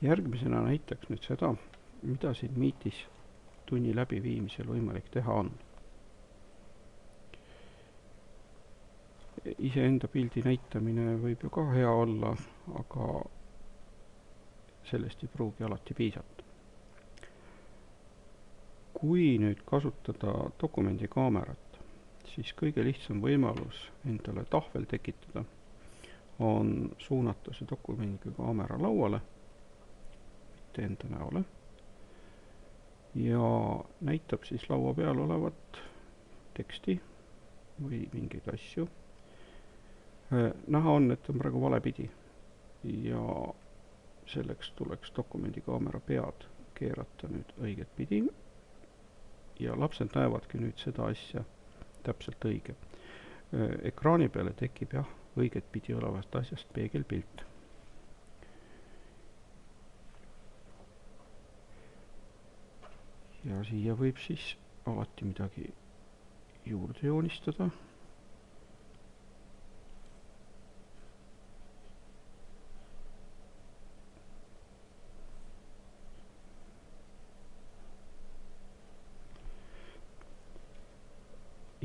Järgmisena näitaks nüüd seda, mida siin Meetis tunni läbiviimisel võimalik teha on. Iseenda pildi näitamine võib ju ka hea olla, aga sellest ei pruugi alati piisata. Kui nüüd kasutada dokumendikaamerat, siis kõige lihtsam võimalus endale tahvel tekitada on suunata see dokumendikaamera lauale, mitte enda näole, ja näitab siis laua peal olevat teksti või mingeid asju. Näha on, et on praegu vale pidi ja selleks tuleks dokumendikaamera pead keerata nüüd õiget pidi ja lapsed näevadki nüüd seda asja täpselt õige. Ekraani peale tekib jah, õiget pidi olevast asjast peegelpilt. Ja siia võib siis alati midagi juurde joonistada.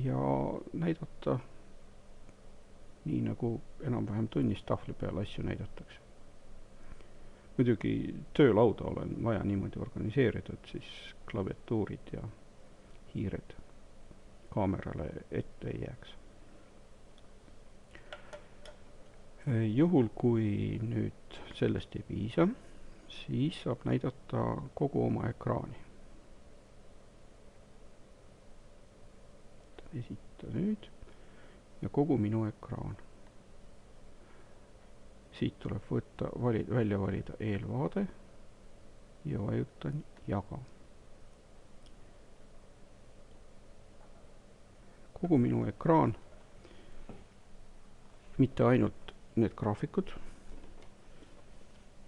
Ja näidata nii, nagu enam-vähem tunnis tahvli peal asju näidatakse. Muidugi töölauda olen vaja niimoodi organiseerida, et siis klaviatuurid ja hiired kaamerale ette ei jääks. Juhul, kui nüüd sellest ei piisa, siis saab näidata kogu oma ekraani. Esita nüüd ja kogu minu ekraan. Siit tuleb välja valida eelvaade ja vajutan jaga. Kogu minu ekraan, mitte ainult need graafikud,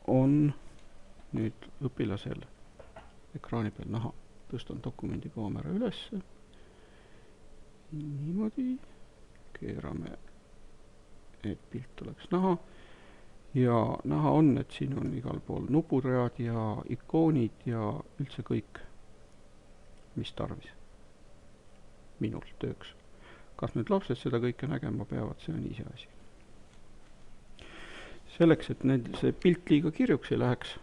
on nüüd õpilasel ekraani peal näha. Tõstan dokumendikaamera ülesse. Niimoodi keerame, et pilt oleks näha ja näha on, et siin on igal pool nupudread ja ikoonid ja üldse kõik, mis tarvis minul tööks. Kas nüüd lapsed seda kõike nägema peavad, see on ise asi. Selleks, et see pilt liiga kirjuks ei läheks,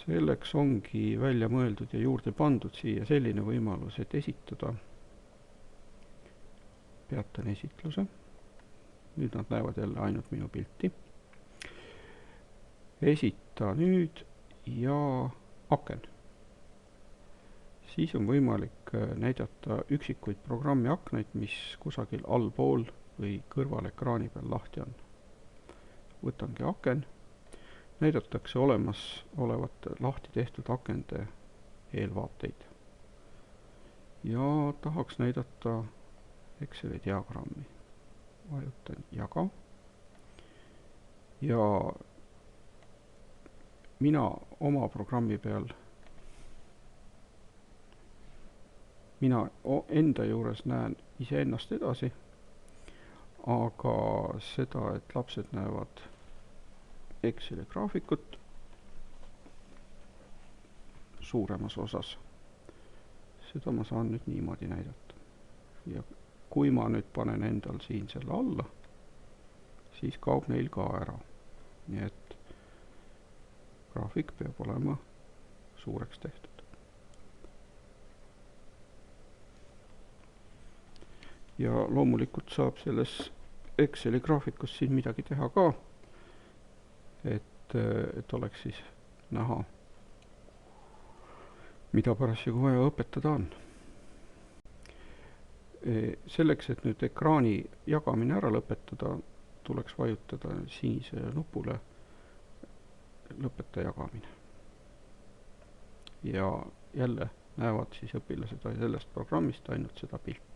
selleks ongi välja mõeldud ja juurde pandud siia selline võimalus, et esitada. Peatan esitluse. Nüüd nad näevad jälle ainult minu pilti. Esita nüüd ja aken. Siis on võimalik näidata üksikuid programmi aknaid, mis kusagil allpool või kõrval ekraani peal lahti on. Võtangi aken. Näidatakse olemas olevate lahti tehtud akende eelvaateid. Ja tahaks näidata Exceli diagrammi. Vajutan jaga. Ja mina oma programmi peal, mina enda juures näen iseennast edasi, aga seda, et lapsed näevad Exceli graafikut suuremas osas. Seda ma saan nüüd niimoodi näidata. Ja kui ma nüüd panen endal siin selle alla, siis kaob neil ka ära. Nii et graafik peab olema suureks tehtud. Ja loomulikult saab selles Exceli graafikus siin midagi teha ka, et oleks siis näha, mida parasjagu vaja õpetada on. Selleks, et nüüd ekraani jagamine ära lõpetada, tuleks vajutada sinisele nupule lõpeta jagamine. Ja jälle näevad siis õpilased sellest programmist ainult seda pilti.